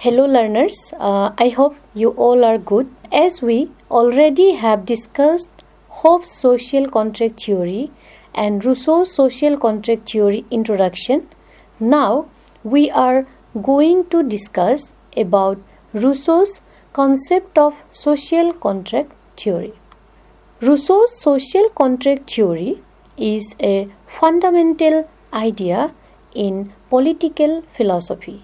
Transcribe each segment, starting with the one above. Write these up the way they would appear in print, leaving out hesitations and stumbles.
Hello learners, I hope you all are good. As we already have discussed Hobbes' social contract theory and Rousseau's social contract theory introduction, now we are going to discuss about Rousseau's concept of social contract theory. Rousseau's social contract theory is a fundamental idea in political philosophy.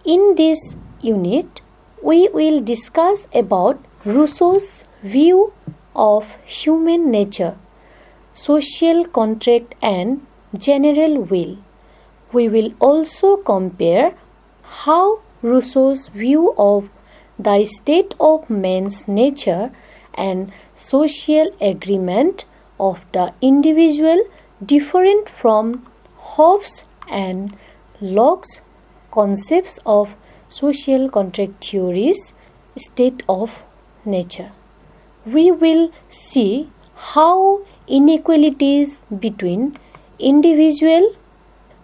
In this unit, we will discuss about Rousseau's view of human nature, social contract and general will. We will also compare how Rousseau's view of the state of man's nature and social agreement of the individual different from Hobbes and Locke's concepts of social contract theories, state of nature. We will see how inequalities between individuals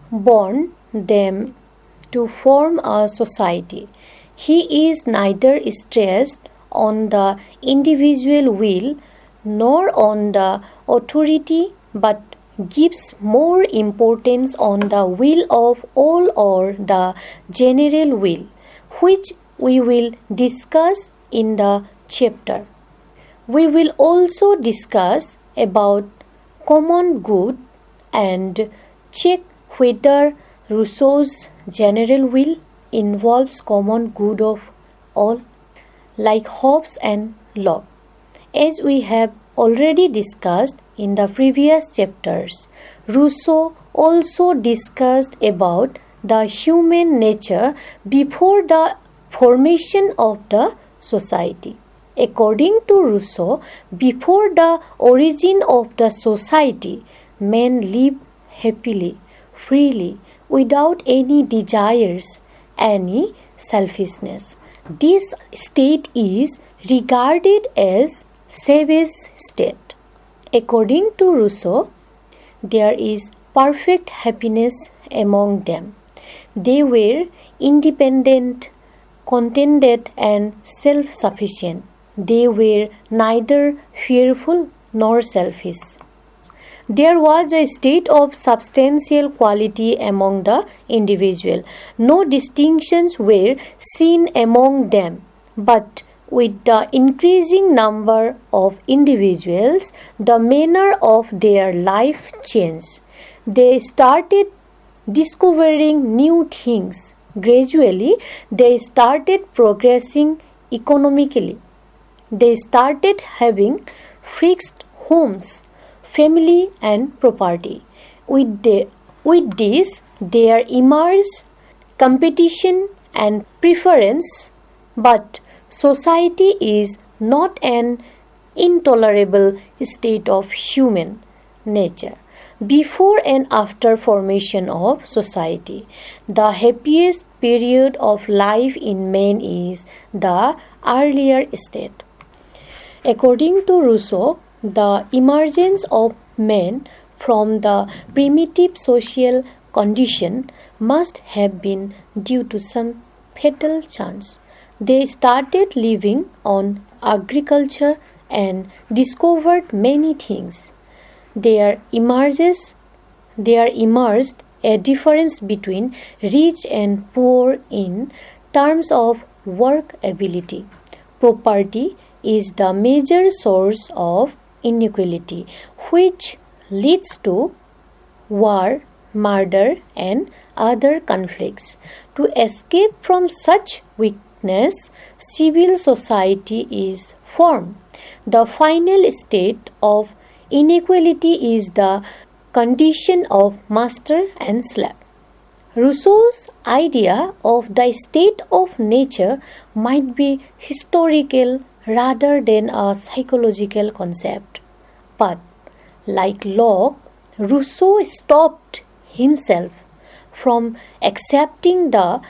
bond them to form a society. He is neither stressed on the individual will nor on the authority, but gives more importance on the will of all or the general will, which we will discuss in the chapter. We will also discuss about common good and check whether Rousseau's general will involves common good of all, like Hobbes and Locke. As we have already discussed in the previous chapters, Rousseau also discussed about the human nature before the formation of the society. According to Rousseau, before the origin of the society, men lived happily, freely, without any desires, any selfishness. This state is regarded as savage state. According to Rousseau, there is perfect happiness among them. They were independent, contented, and self-sufficient. They were neither fearful nor selfish. There was a state of substantial quality among the individual. No distinctions were seen among them, but with the increasing number of individuals, the manner of their life changed. They started discovering new things. Gradually, they started progressing economically. They started having fixed homes, family and property. With this, there emerged competition and preference, but society is not an intolerable state of human nature. Before and after formation of society, the happiest period of life in man is the earlier state. According to Rousseau, the emergence of man from the primitive social condition must have been due to some fatal chance. They started living on agriculture and discovered many things. There emerged a difference between rich and poor in terms of work ability. Property is the major source of inequality, which leads to war, murder, and other conflicts. To escape from such weakness, civil society is formed. The final state of inequality is the condition of master and slave. Rousseau's idea of the state of nature might be historical rather than a psychological concept. But, like Locke, Rousseau stopped himself from accepting the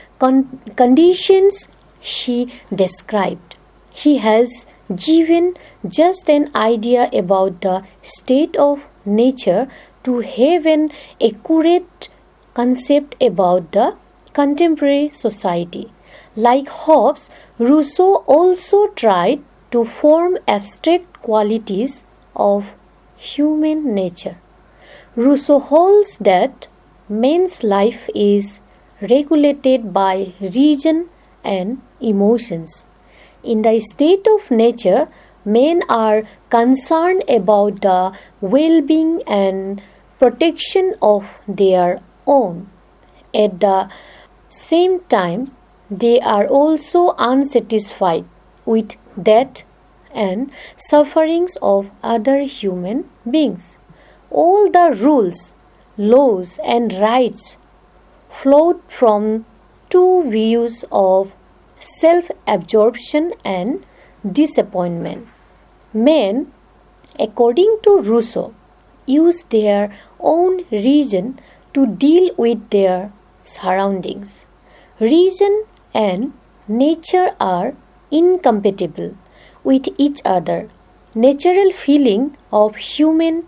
conditions he described. He has given just an idea about the state of nature to have an accurate concept about the contemporary society. Like Hobbes, Rousseau also tried to form abstract qualities of human nature. Rousseau holds that man's life is regulated by reason and emotions. In the state of nature, men are concerned about the well-being and protection of their own. At the same time, they are also unsatisfied with death and sufferings of other human beings. All the rules, laws, and rights flowed from two views of self-absorption and disappointment. Men, according to Rousseau, use their own reason to deal with their surroundings. Reason and nature are incompatible with each other. Natural feeling of human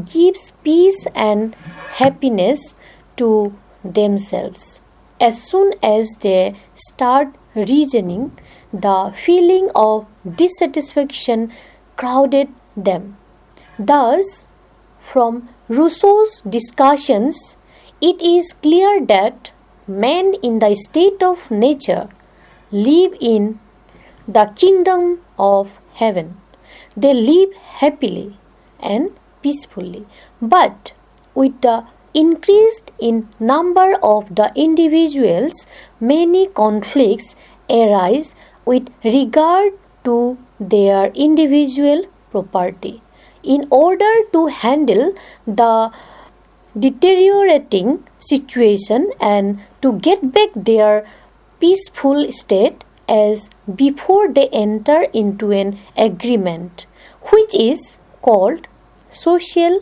gives peace and happiness to themselves. As soon as they start reasoning, the feeling of dissatisfaction crowded them. Thus, from Rousseau's discussions, it is clear that men in the state of nature live in the kingdom of heaven. They live happily and peacefully. But with the increase in number of the individuals, many conflicts arise with regard to their individual property. In order to handle the deteriorating situation and to get back their peaceful state as before they enter into an agreement, which is called social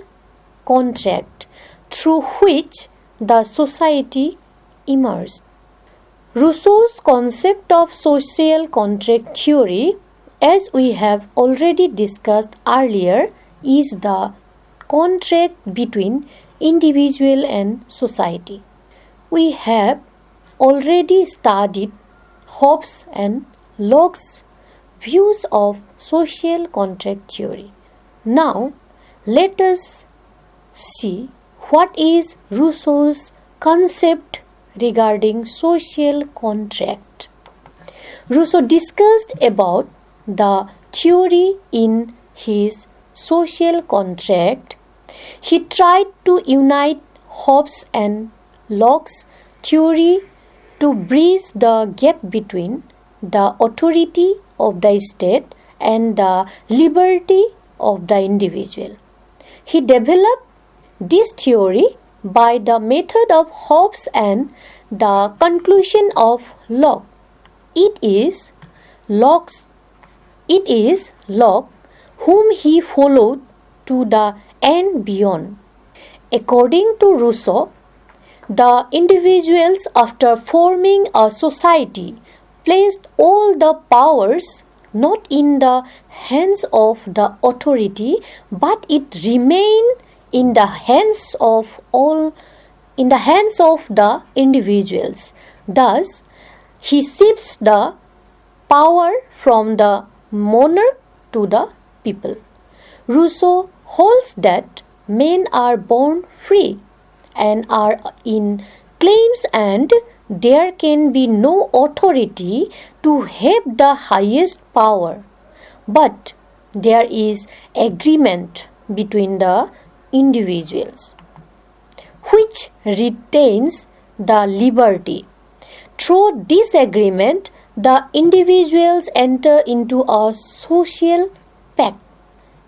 contract, through which the society emerged. Rousseau's concept of social contract theory, as we have already discussed earlier, is the contract between individual and society. We have already studied Hobbes and Locke's views of social contract theory. Now, let us see what is Rousseau's concept regarding social contract. Rousseau discussed about the theory in his social contract. He tried to unite Hobbes and Locke's theory to bridge the gap between the authority of the state and the liberty of the individual. He developed this theory by the method of Hobbes and the conclusion of Locke. It is Locke whom he followed to the end beyond. According to Rousseau, the individuals, after forming a society, placed all the powers not in the hands of the authority, but it remained in the hands of the individuals. Thus, he shifts the power from the monarch to the people. Rousseau holds that men are born free and are in claims, and there can be no authority to have the highest power, but there is agreement between the individuals which retains the liberty. Through this agreement, the individuals enter into a social pact.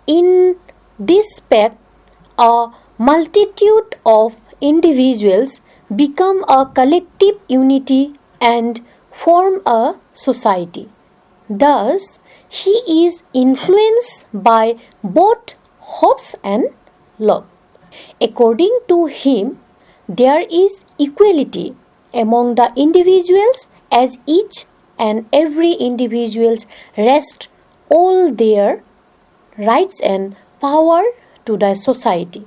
In this pact, a multitude of individuals become a collective unity and form a society. Thus, he is influenced by both Hobbes and Locke. According to him, there is equality among the individuals, as each and every individual rests all their rights and power to the society.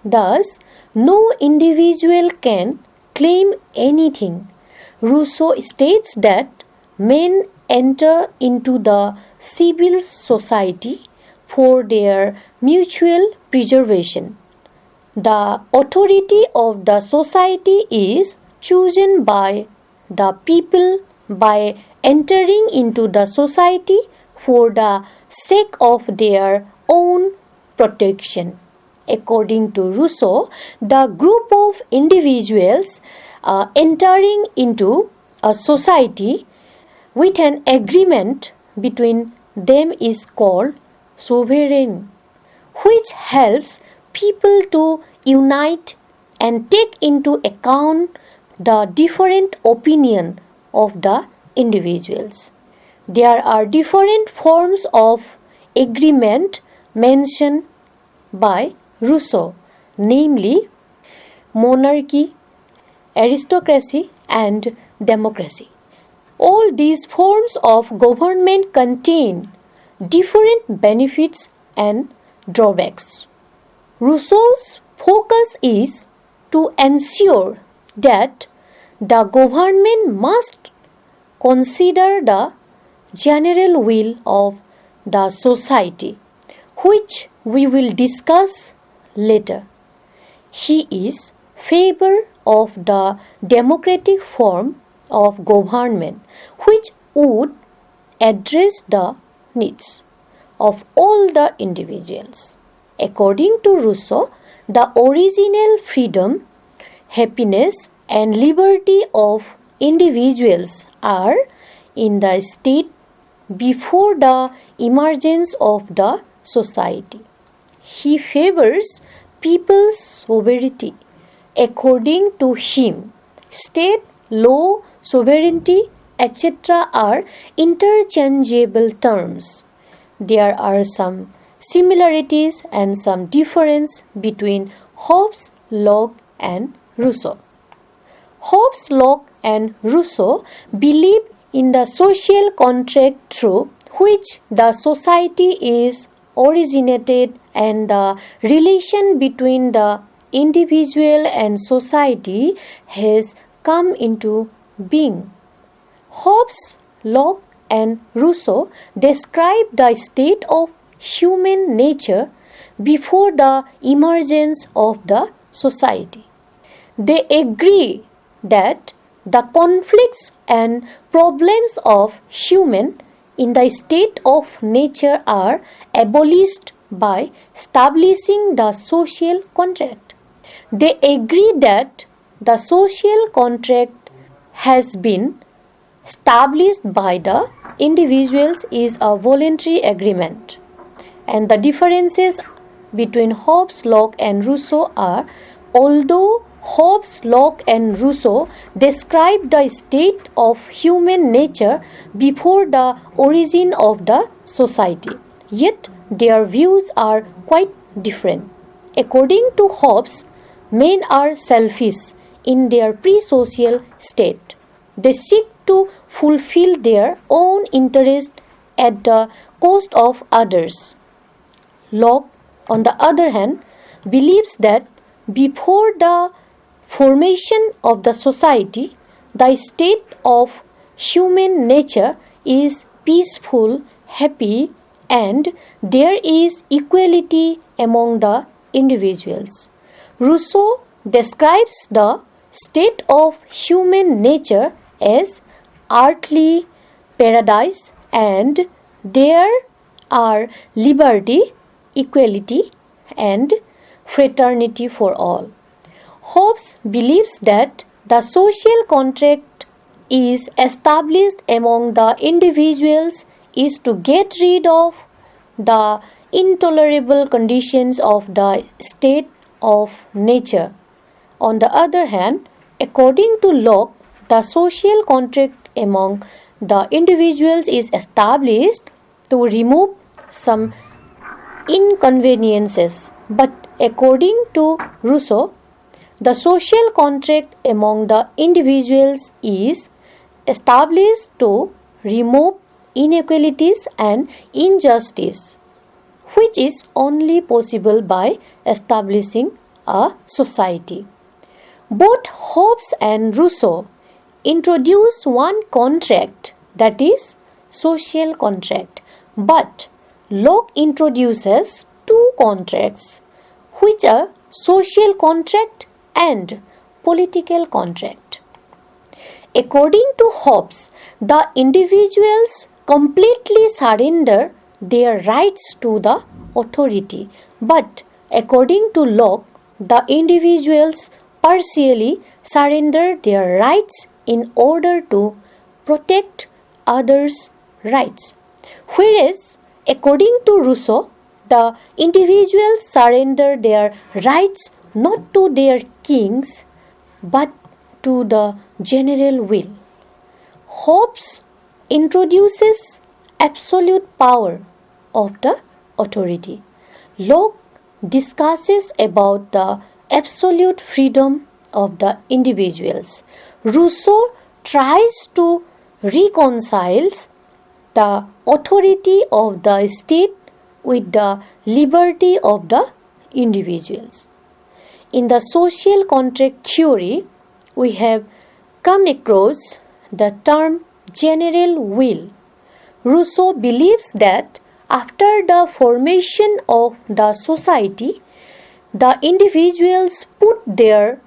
Thus, no individual can claim anything. Rousseau states that men enter into the civil society for their mutual preservation. The authority of the society is chosen by the people by entering into the society for the sake of their own protection. According to Rousseau, the group of individuals entering into a society with an agreement between them is called sovereign, which helps people to unite and take into account the different opinion of the individuals. There are different forms of agreement mentioned by Rousseau, namely monarchy, aristocracy, and democracy. All these forms of government contain different benefits and drawbacks. Rousseau's focus is to ensure that the government must consider the general will of the society, which we will discuss later. He is favor of the democratic form of government, which would address the needs of all the individuals. According to Rousseau, the original freedom, happiness, and liberty of individuals are in the state before the emergence of the society. He favors people's sovereignty. According to him, state, law, sovereignty, etc. are interchangeable terms. There are some similarities and some difference between Hobbes, Locke, and Rousseau. Hobbes, Locke, and Rousseau believe in the social contract through which the society is originated and the relation between the individual and society has come into being. Hobbes, Locke, and Rousseau describe the state of human nature before the emergence of the society. They agree that the conflicts and problems of human in the state of nature are abolished by establishing the social contract. They agree that the social contract has been established by the individuals is a voluntary agreement. And the differences between Hobbes, Locke, and Rousseau are, although Hobbes, Locke, and Rousseau describe the state of human nature before the origin of the society, yet their views are quite different. According to Hobbes, men are selfish in their pre-social state. They seek to fulfill their own interest at the cost of others. Locke, on the other hand, believes that before the formation of the society, the state of human nature is peaceful, happy, and there is equality among the individuals. Rousseau describes the state of human nature as earthly paradise, and there are liberty, equality, and fraternity for all. Hobbes believes that the social contract is established among the individuals is to get rid of the intolerable conditions of the state of nature. On the other hand, according to Locke, the social contract among the individuals is established to remove some inconveniences. But according to Rousseau, the social contract among the individuals is established to remove inequalities and injustice, which is only possible by establishing a society. Both Hobbes and Rousseau introduce one contract that is social contract. But Locke introduces two contracts, which are social contract and political contract. According to Hobbes, the individuals completely surrender their rights to the authority, but according to Locke, the individuals partially surrender their rights in order to protect others' rights. Whereas, according to Rousseau, the individuals surrender their rights not to their kings but to the general will. Hobbes introduces absolute power of the authority. Locke discusses about the absolute freedom of the individuals. Rousseau tries to reconcile the authority of the state with the liberty of the individuals. In the social contract theory, we have come across the term general will. Rousseau believes that after the formation of the society, the individuals put their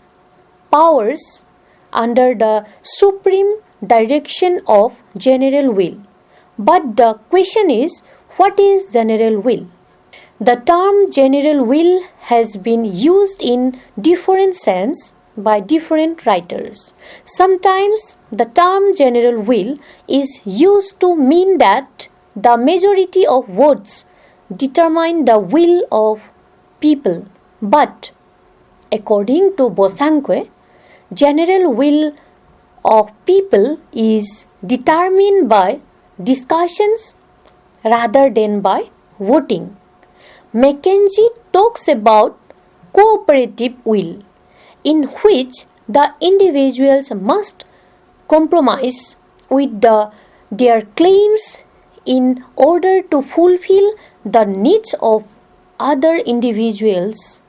powers under the supreme direction of general will. But the question is, what is general will? The term general will has been used in different sense by different writers. Sometimes the term general will is used to mean that the majority of votes determine the will of people. But according to Bosanquet, general will of people is determined by discussions rather than by voting. Mackenzie talks about cooperative will, in which the individuals must compromise with their claims in order to fulfill the needs of other individuals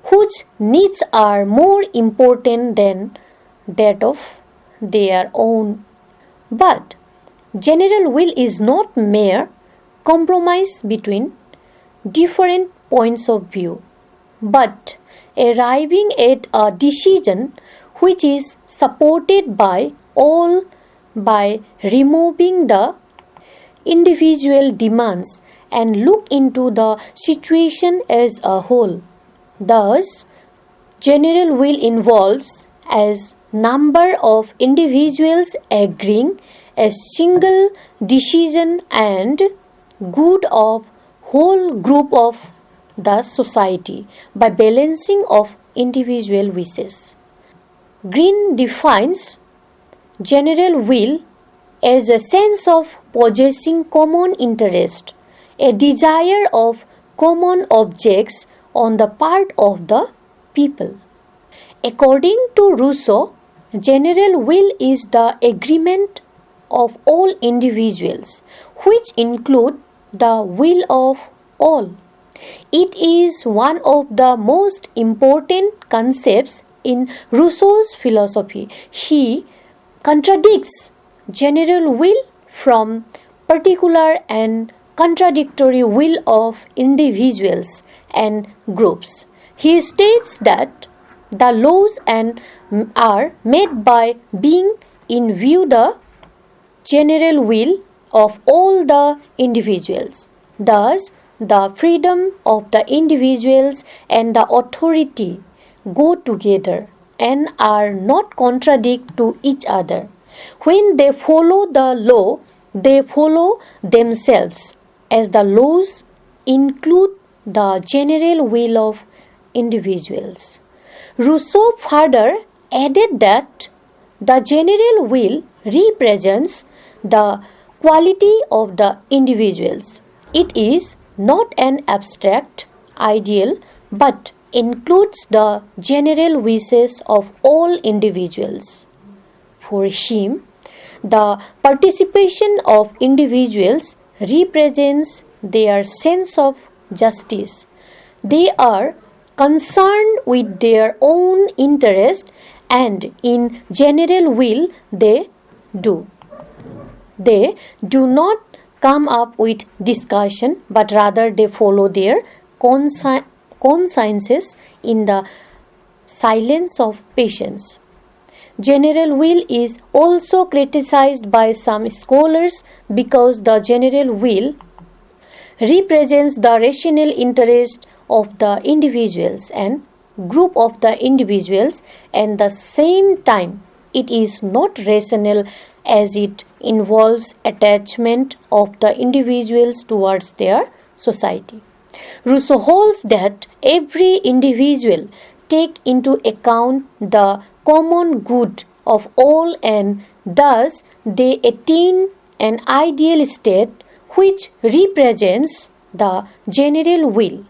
whose needs are more important than that of their own. But general will is not mere compromise between different points of view, but arriving at a decision which is supported by all by removing the individual demands and look into the situation as a whole. Thus, general will involves as number of individuals agreeing a single decision and good of whole group of the society by balancing of individual wishes. Green defines general will as a sense of possessing common interest, a desire of common objects on the part of the people. According to Rousseau, general will is the agreement of all individuals, which include the will of all. It is one of the most important concepts in Rousseau's philosophy. He contradicts general will from particular and contradictory will of individuals and groups. He states that the laws are made by being in view the general will of all the individuals. Thus, the freedom of the individuals and the authority go together and are not contradict to each other. When they follow the law, they follow themselves, as the laws include the general will of individuals. Rousseau further added that the general will represents the quality of the individuals. It is not an abstract ideal but includes the general wishes of all individuals. For him, the participation of individuals represents their sense of justice. They are concerned with their own interest and in general will they do. They do not come up with discussion, but rather they follow their consciences in the silence of patience. General will is also criticized by some scholars because the general will represents the rational interest of the individuals and group of the individuals, and the same time it is not rational as it involves attachment of the individuals towards their society. Rousseau holds that every individual take into account the common good of all, and thus they attain an ideal state which represents the general will.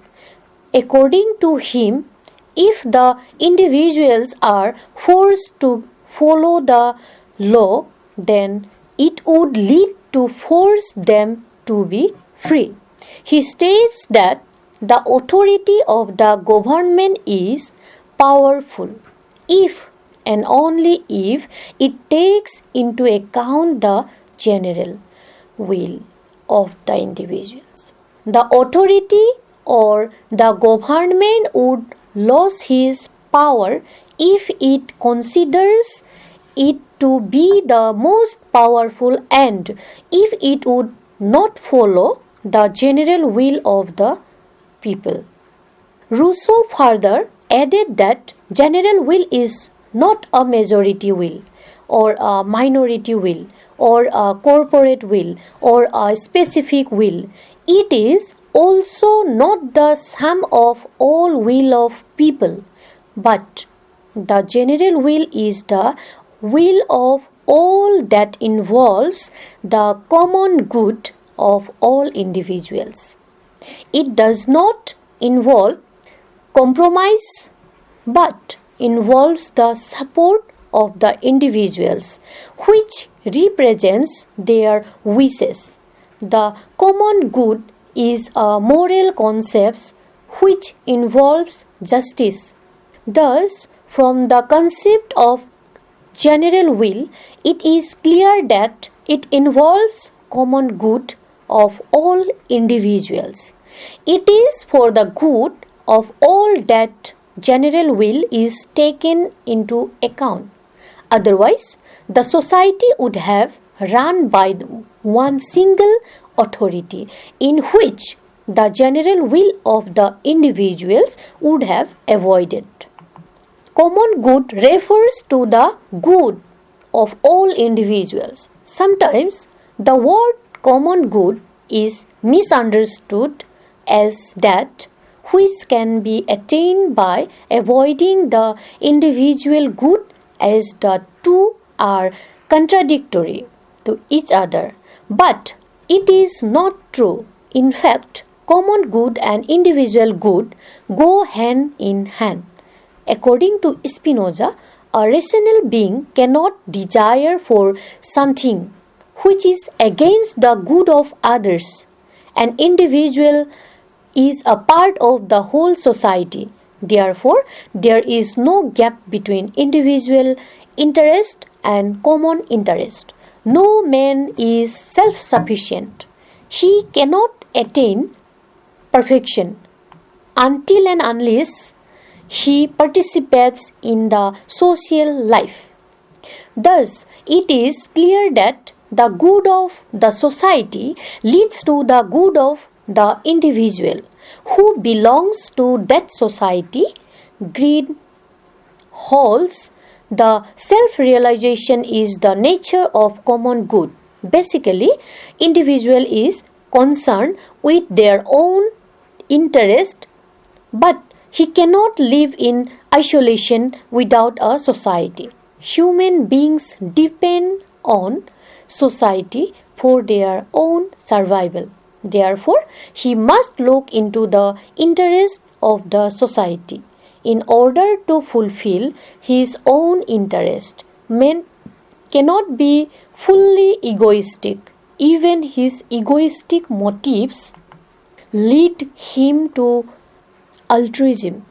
According to him, if the individuals are forced to follow the law, then it would lead to force them to be free. He states that the authority of the government is powerful if and only if it takes into account the general will of the individuals. The authority or the government would lose his power if it considers it to be the most powerful and if it would not follow the general will of the people. Rousseau further added that general will is not a majority will or a minority will or a corporate will or a specific will. It is also not the sum of all will of people, but the general will is the will of all that involves the common good of all individuals. It does not involve compromise but involves the support of the individuals which represents their wishes. The common good is a moral concept which involves justice. Thus, from the concept of general will, it is clear that it involves common good of all individuals. It is for the good of all that general will is taken into account. Otherwise, the society would have run by one single authority in which the general will of the individuals would have avoided. Common good refers to the good of all individuals. Sometimes the word common good is misunderstood as that which can be attained by avoiding the individual good, as the two are contradictory to each other. But it is not true. In fact, common good and individual good go hand in hand. According to Spinoza, a rational being cannot desire for something which is against the good of others. An individual is a part of the whole society. Therefore, there is no gap between individual interest and common interest. No man is self-sufficient. He cannot attain perfection until and unless he participates in the social life. Thus, it is clear that the good of the society leads to the good of the individual who belongs to that society. Greed holds the self-realization is the nature of common good. Basically, individual is concerned with their own interest, but he cannot live in isolation without a society. Human beings depend on society for their own survival. Therefore, he must look into the interest of the society in order to fulfill his own interest. Man cannot be fully egoistic. Even his egoistic motives lead him to altruism.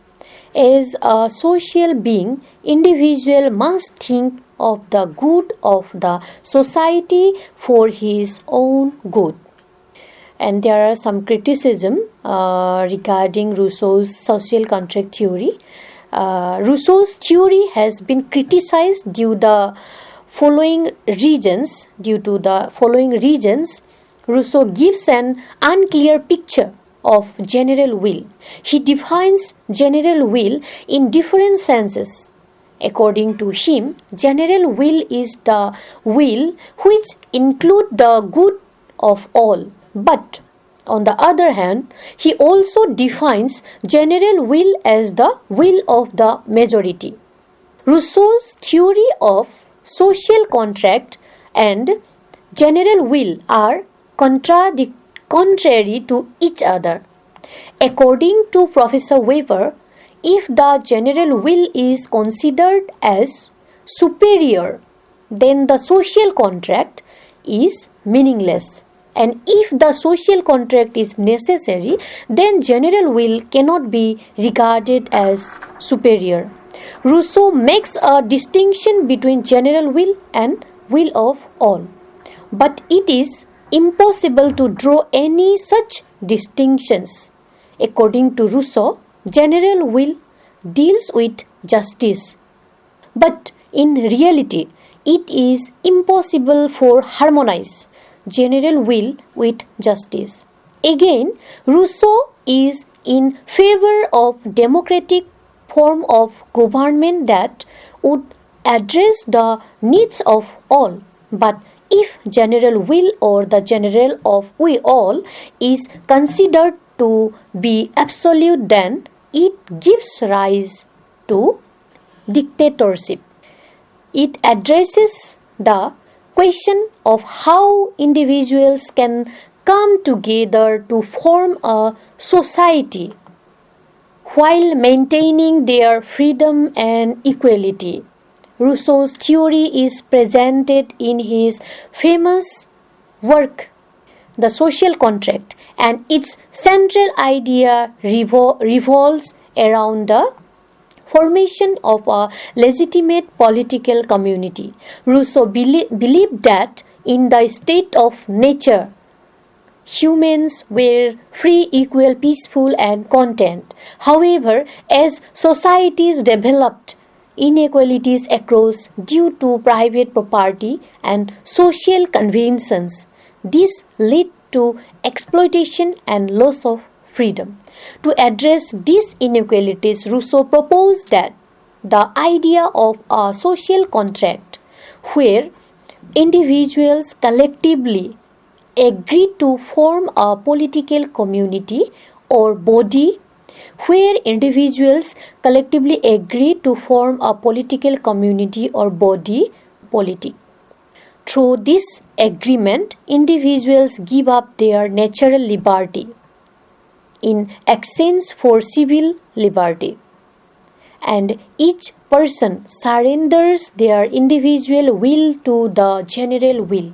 As a social being, individual must think of the good of the society for his own good. And there are some criticism regarding Rousseau's social contract theory. Rousseau's theory has been criticized due to the following reasons. Rousseau gives an unclear picture of general will. He defines general will in different senses. According to him, general will is the will which includes the good of all. But on the other hand, he also defines general will as the will of the majority. Rousseau's theory of social contract and general will are contrary to each other. According to Professor Weber, if the general will is considered as superior, then the social contract is meaningless. And if the social contract is necessary, then general will cannot be regarded as superior. Rousseau makes a distinction between general will and will of all. But it is impossible to draw any such distinctions. According to Rousseau, general will deals with justice. But in reality, it is impossible to harmonize general will with justice. Again, Rousseau is in favor of democratic form of government that would address the needs of all. But if general will or the general of we all is considered to be absolute, then it gives rise to dictatorship. It addresses the question of how individuals can come together to form a society while maintaining their freedom and equality. Rousseau's theory is presented in his famous work, The Social Contract, and its central idea revolves around the formation of a legitimate political community. Rousseau believed that in the state of nature, humans were free, equal, peaceful, and content. However, as societies developed, inequalities arose due to private property and social conventions. This led to exploitation and loss of freedom. To address these inequalities, Rousseau proposed that the idea of a social contract where individuals collectively agree to form a political community or body where individuals collectively agree to form a political community or body politic. Through this agreement, individuals give up their natural liberty in exchange for civil liberty, and each person surrenders their individual will to the general will,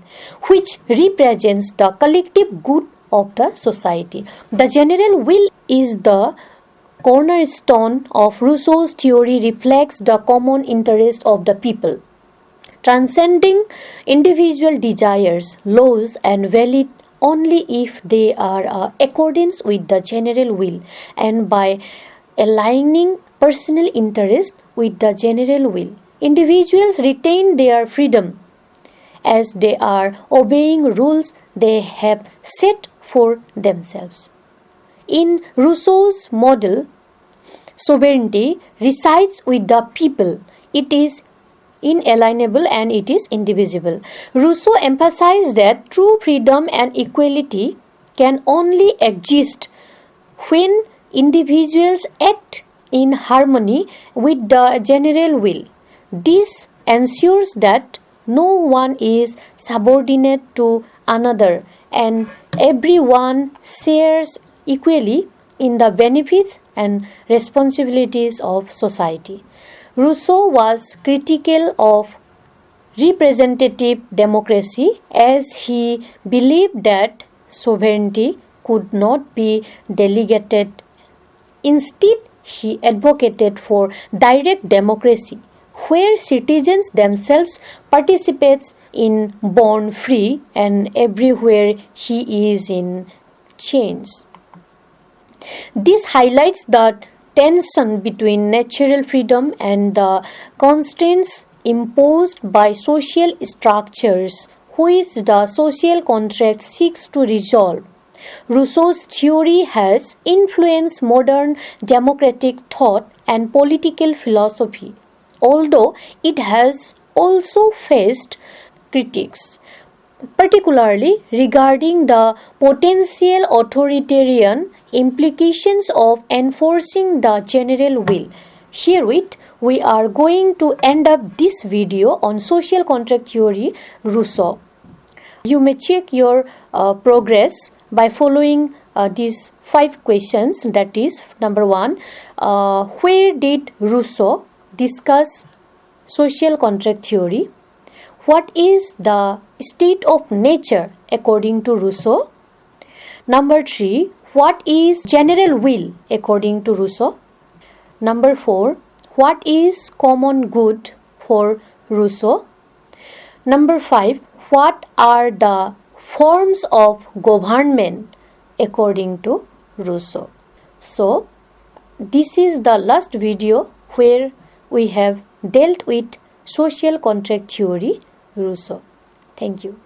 which represents the collective good of the society. The general will is the cornerstone of Rousseau's theory, reflects the common interest of the people, transcending individual desires, laws, and valid only if they are in accordance with the general will, and by aligning personal interest with the general will, individuals retain their freedom as they are obeying rules they have set for themselves. In Rousseau's model, sovereignty resides with the people. It is inalienable and it is indivisible. Rousseau emphasized that true freedom and equality can only exist when individuals act in harmony with the general will. This ensures that no one is subordinate to another and everyone shares equally in the benefits and responsibilities of society. Rousseau was critical of representative democracy as he believed that sovereignty could not be delegated. Instead, he advocated for direct democracy, where citizens themselves participate in born free and everywhere he is in change. This highlights the tension between natural freedom and the constraints imposed by social structures which the social contract seeks to resolve. Rousseau's theory has influenced modern democratic thought and political philosophy, although it has also faced critics, particularly regarding the potential authoritarian implications of enforcing the general will. Herewith, we are going to end up this video on social contract theory, Rousseau. You may check your progress by following these 5 questions. That is, number 1, where did Rousseau discuss social contract theory? What is the state of nature according to Rousseau? Number 3, what is general will according to Rousseau? Number 4, what is common good for Rousseau? Number 5, what are the forms of government according to Rousseau? So, this is the last video where we have dealt with social contract theory, Rousseau. Thank you.